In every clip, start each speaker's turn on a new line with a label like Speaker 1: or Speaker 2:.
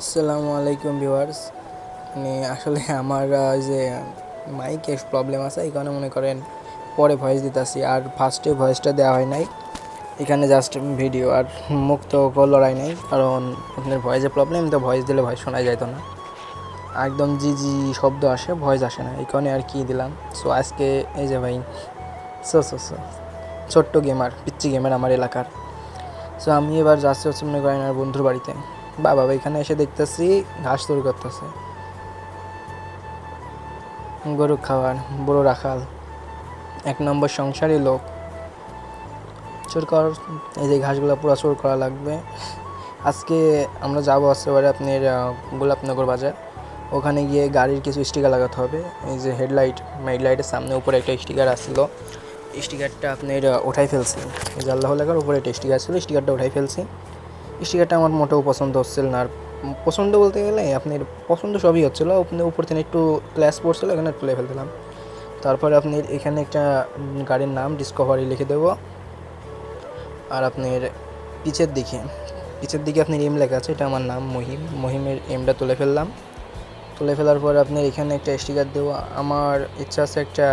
Speaker 1: আসসালামু আলাইকুম ভিউয়ার্স। আসলে আমার যে মাইকে প্রবলেম আছে, এই কারণে মনে করেন পরে ভয়েস দিতেছি, আর ফার্স্টে ভয়েসটা দেওয়া হয় নাই। এখানে জাস্ট ভিডিও আর মুক্ত লড়াই নাই, কারণ আপনার ভয়েসে প্রবলেম, তো ভয়েস দিলে ভয়েস শোনা যেত না, একদম জি জি শব্দ আসে, ভয়েস আসে না, এই কারণে আর কি দিলাম। সো আজকে এই যে ভাই সো ছোট্ট গেমার, পিচ্চি গেমার আমার এলাকার। সো আমি এবার যাচ্ছি হচ্ছে মনে করেন আর বন্ধুর বাড়িতে। বাবা এখানে এসে দেখতেছি ঘাস তৈরি করতেছে, গরু খাওয়ার বড় রাখাল, 1 নম্বর সংসারী লোক। চোর কর, এই যে ঘাসগুলো পুরো চোর করা লাগবে। আজকে আমরা যাবো এবারে আপনার গোলাপনগর বাজার। ওখানে গিয়ে গাড়ির কিছু স্টিকার লাগাতে হবে। এই যে হেডলাইটের সামনে উপরে একটা স্টিকার আসছিলো, স্টিকারটা আপনার উঠাই ফেলছি। এই যে আল্লাহ লেখার উপরে একটা স্টিকার ছিল, স্টিকারটা উঠাই ফেলছি। স্টিকারটা আমার মোটেও পছন্দ হচ্ছিল না। আর পছন্দ বলতে গেলে আপনার পছন্দ সবই হচ্ছিলো, আপনি উপর থেকে একটু ক্ল্যাশ পড়ছিলো, এখানে তুলে ফেলছিলাম। তারপরে আপনি এখানে একটা গাড়ির নাম ডিসকভারি লিখে দেবো। আর আপনার পিছের দিকে আপনার এম লেখা আছে, এটা আমার নাম মহিমের এমটা তুলে ফেললাম। তুলে ফেলার পর আপনার এখানে একটা স্টিকার দেবো। আমার ইচ্ছা আছে একটা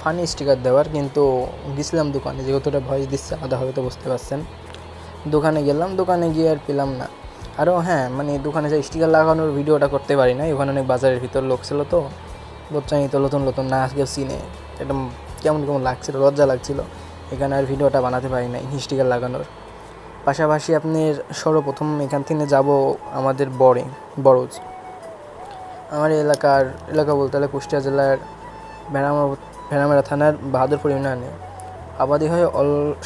Speaker 1: ফানি স্টিকার দেওয়ার, কিন্তু গেছিলাম দোকানে, যেহেতু এটা ভয়েস দিচ্ছে আলাদা হবে তো বুঝতে পারছেন। দোকানে গেলাম, দোকানে গিয়ে আর পেলাম না। আরও হ্যাঁ, দোকানে যে স্টিকার লাগানোর ভিডিওটা করতে পারি না, ওখানে অনেক বাজারের ভিতর লোক ছিল, তো বচ্চানি তো নতুন না কেউ চিনে, এটা কেমন লাগছিল, লজ্জা লাগছিল। এখানে আর ভিডিওটা বানাতে পারি নাই স্টিকার লাগানোর। পাশাপাশি আপনার সর্বপ্রথম এখান থেকে যাব আমাদের বড়জ। আমার এলাকা বলতে হলে কুষ্টিয়া জেলার ভেড়ামারা থানার বাহাদুরপুর ইউনিয়নে। আবাদি হয়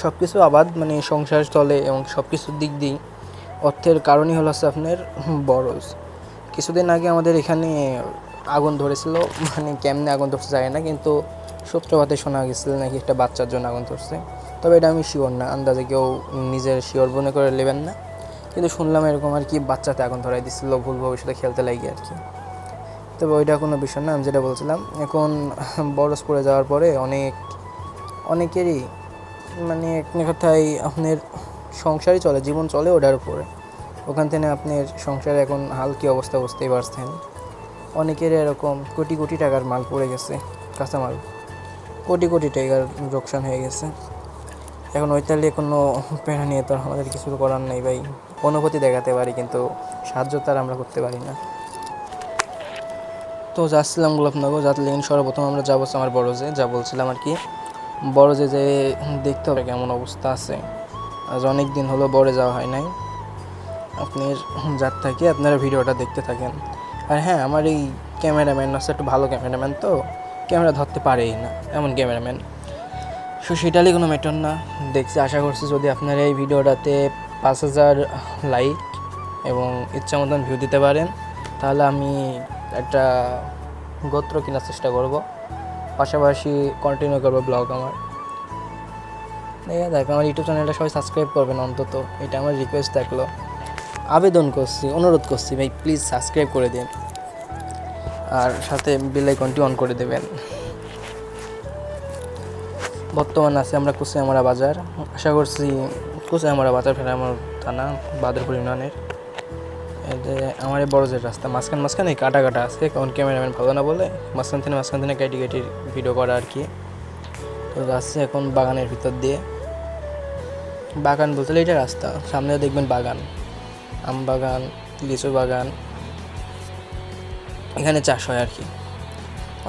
Speaker 1: সব কিছু আবাদ, সংসার চলে এবং সব কিছুর দিক দিয়ে অর্থের কারণই হলো হচ্ছে আপনার বরজ। কিছুদিন আগে আমাদের এখানে আগুন ধরেছিল, কেমনে আগুন ধরছে যায় না, কিন্তু সূত্রপাতে শোনা গেছিল নাকি একটা বাচ্চার জন্য আগুন ধরছে। তবে এটা আমি শিওর না, আন্দাজে কেউ নিজের শিওর মনে করে নেবেন না, কিন্তু শুনলাম এরকম আর কি, বাচ্চাতে আগুন ধরাই দিচ্ছিল ভুল ভবিষ্যতে খেলতে লাগিয়ে আর কি। তবে ওইটা কোনো বিষয় না, আমি যেটা বলছিলাম, এখন বরজ পড়ে যাওয়ার পরে অনেকেরই এক কথায় আপনার সংসারই চলে, জীবন চলে ওটার উপরে। ওখান থেকে আপনার সংসারে এখন হাল কী অবস্থা বুঝতেই পারছেন। অনেকের এরকম কোটি টাকার মাল পড়ে গেছে, কাঁচামাল কোটি টাকার লোকসান হয়ে গেছে। এখন ওইতালে কোনো প্যারা নিয়ে তো আমাদের কিছু করার নেই ভাই। অনুভূতি দেখাতে পারি, কিন্তু সাহায্য তার আমরা করতে পারি না। তো যাচ্ছিলাম গোলাপনগর, লেন সর্বপ্রথম আমরা যাবো আমার বড়জে, যা বলছিলাম আর কি। বড়জে যে দেখতে হবে কেমন অবস্থা আছে, আজ অনেক দিন হলো বড়ে যাওয়া হয় নাই। আপনার যার থাকে আপনারা ভিডিওটা দেখতে থাকেন। আর হ্যাঁ, আমার এই ক্যামেরাম্যান আছে একটু ভালো ক্যামেরাম্যান, তো ক্যামেরা ধরতে পারেই না এমন ক্যামেরাম্যান। সো সেটারই কোনো ম্যাটার না। দেখছি, আশা করছি যদি আপনারা এই ভিডিওটাতে 5,000 লাইক এবং ইচ্ছা মতন ভিউ দিতে পারেন, তাহলে আমি একটা গোত্র কেনার চেষ্টা করব, পাশাপাশি কন্টিনিউ করবো ব্লগ আমার। দেখ, আমার ইউটিউব চ্যানেলটা সবাই সাবস্ক্রাইব করবেন অন্তত, এটা আমার রিকোয়েস্ট থাকলো, আবেদন করছি, অনুরোধ করছি ভাই, প্লিজ সাবস্ক্রাইব করে দিন, আর সাথে বেল আইকনটি অন করে দেবেন। বর্তমানে আছি আমরা কুচিয়ামারা বাজার, আশা করছি কুচিয়ামারা বাজার ভেড়ামারা থানা বাহাদুরপুর ইউনিয়নের। এতে আমার এই বড়জের রাস্তা মাঝখানে কাটা আছে, কারণ ক্যামেরাম্যান ভালো না বলে মাঝখান থেকে কেটে ভিডিও করা আর কি। তো যাচ্ছে এখন বাগানের ভিতর দিয়ে। বাগান বলতে এটা রাস্তা, সামনে দেখবেন বাগান, আম বাগান, লিচু বাগান, এখানে চাষ হয় আর কি।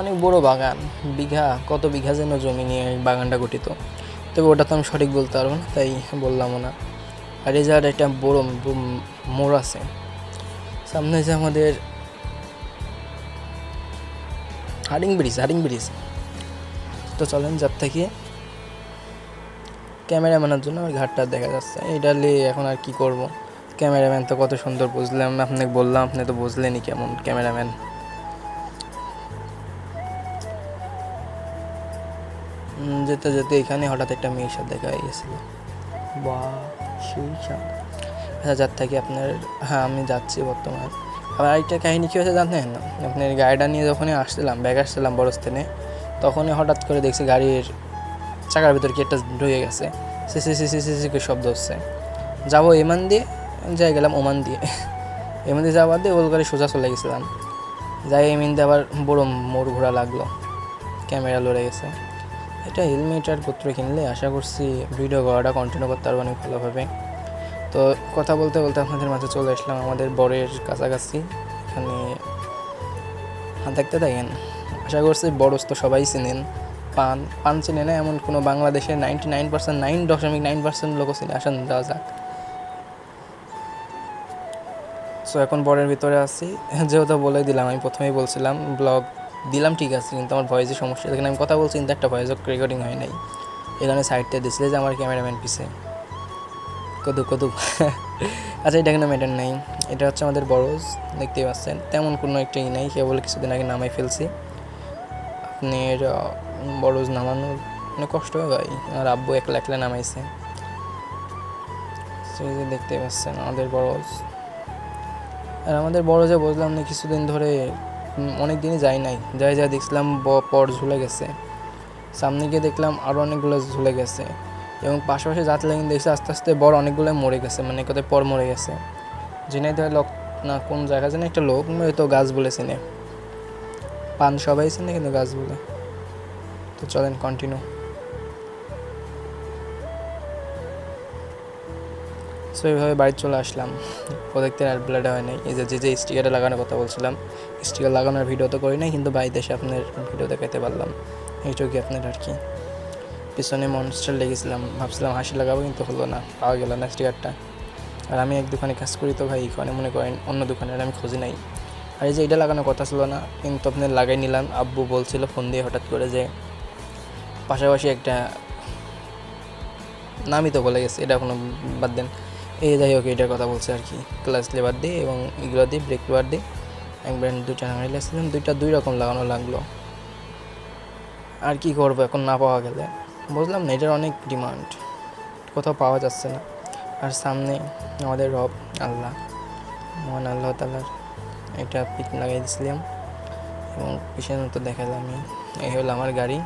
Speaker 1: অনেক বড় বাগান, কত বিঘা যেন জমি নিয়ে বাগানটা গঠিত, তবে ওটা তো আমি সঠিক বলতে পারবো না, তাই বললামও না। আর এই জায়গাটা একটা বড় মোড় আছে সামনে, যে আমাদের হাডিং ব্রিজ। তো চলেন, যার থেকে ক্যামেরাম্যানের জন্য ওই ঘাটটা দেখা যাচ্ছে। এটা নিয়ে এখন আর কি করব, ক্যামেরাম্যান তো কত সুন্দর বুঝলাম, আপনাকে বললাম, আপনি তো বুঝলেনই কেমন ক্যামেরাম্যান। যেতে যেতে এখানে হঠাৎ একটা মেয়ের সাথে দেখা হয়ে গেছিল, বা সেই সাথে। আচ্ছা, যার থেকে আপনার, হ্যাঁ আমি যাচ্ছি বর্তমান। আবার আরেকটা কাহিনী কী হয়েছে জানেন, আপনার গাড়িটা নিয়ে যখনই ব্যাগ আসছিলাম বড়স্থানে, তখনই হঠাৎ করে দেখছি গাড়ির চাকার ভিতর কি একটা ঢুকে গেছে, সি শব্দ হচ্ছে। যাবো এমান দিয়ে, যাই গেলাম ওমান দিয়ে। এর মধ্যে যাওয়ার দিয়ে ওল করে সোজা চলে গেছিলাম, যাই এমনিতে আবার বড় মোড় ঘোরা লাগলো, ক্যামেরা লড়ে গেছে। এটা হেলমেট আর পত্র কিনলে আশা করছি ভিডিও করাটা কন্টিনিউ করতে পারবো অনেক ভালোভাবে। তো কথা বলতে বলতে আপনাদের মাঝে চলে আসলাম আমাদের বরের কাছাকাছি। এখানে দেখতে থাকেন, আশা করছি বরস তো সবাই চিনেন। পান চিনে না এমন কোনো বাংলাদেশের 99% লোকও চিনে। আসেন যাওয়া যাক। সো এখন বরের ভিতরে আছি, যেহেতু বলে দিলাম, আমি প্রথমেই বলছিলাম ব্লগ দিলাম ঠিক আছে, কিন্তু আমার ভয়েসের সমস্যা। এখানে আমি কথা বলছি কিন্তু একটা ভয়েস রেকর্ডিং হয় নাই। এখানে সাইডটা দিছিলে যে আমার ক্যামেরাম্যান পিছে কদু আচ্ছা, এটা এখানে ম্যাটার নেই। এটা হচ্ছে আমাদের বরজ, দেখতেই পাচ্ছেন তেমন কোনো একটা ই নেই, কেবল কিছুদিন আগে নামাই ফেলছি। আপনার বরজ নামানোর অনেক কষ্ট হয় ভাই, আমার আব্বু একলা একলা নামাইছে। সেই যে দেখতেই পাচ্ছেন আমাদের বরজ। আর আমাদের বরজে বুঝলাম না কিছুদিন ধরে অনেক দিনই যাই নাই, যাই দেখছিলাম পর ঝুলে গেছে। সামনে গিয়ে দেখলাম আরও অনেকগুলো ঝুলে গেছে, এবং পাশাপাশি জাত লাগিয়ে দেখছি আস্তে আস্তে বড় অনেকগুলো মরে গেছে, মানে কোথায় পর মরে গেছে। ঝিনাইদহ লোক না কোন জায়গা জানে একটা লোক তো গাছ বলে চিনে, পান সবাই চিনে কিন্তু গাছ বলে। তো চলেন কন্টিনিউ। সো এইভাবে বাড়ি চলে আসলাম। ও দেখতে আর ব্লাডে হয় নাই। এই যে স্টিকারটা লাগানোর কথা বলছিলাম, স্টিকার লাগানোর ভিডিও তো করি নাই, কিন্তু বাড়িতে এসে আপনার ভিডিও দেখাতে পারলাম, এইটুকুই আপনার আর কি। পিছনে মনস্টার লেগেছিলাম, ভাবছিলাম হাসি লাগাবো, কিন্তু হলো না, পাওয়া গেল না স্টিকারটা। আর আমি এক দোকানে কাজ করি তো ভাই, এখানে মনে করেন অন্য দোকানের আমি খুঁজি নাই। আর এই যে এটা লাগানোর কথা ছিল না, কিন্তু আপনার লাগাই নিলাম। আব্বু বলছিল ফোন দিয়ে হঠাৎ করে যে পাশাপাশি একটা, নামই তো বলে গেছে, এটা কোনো বাদ দেন। এই যাই হোক, এটার কথা বলছে আর কি, ক্লাস লেবার দিয়ে এবং এগুলো দিয়ে ব্রেক লেবার দিয়ে একবার দুইটা নামাই লাগছিলাম, দুই রকম লাগানো লাগলো। আর কি করবো এখন না পাওয়া গেলে, বুঝলাম না, এটার অনেক ডিমান্ড, কোথাও পাওয়া যাচ্ছে না। আর সামনে আমাদের রব আল্লাহ, মহান আল্লাহ তাআলার এটা পিক লাগাই দিয়েছিলাম, এবং পিছনে তো দেখালাম। এই হলো আমার গাড়ি।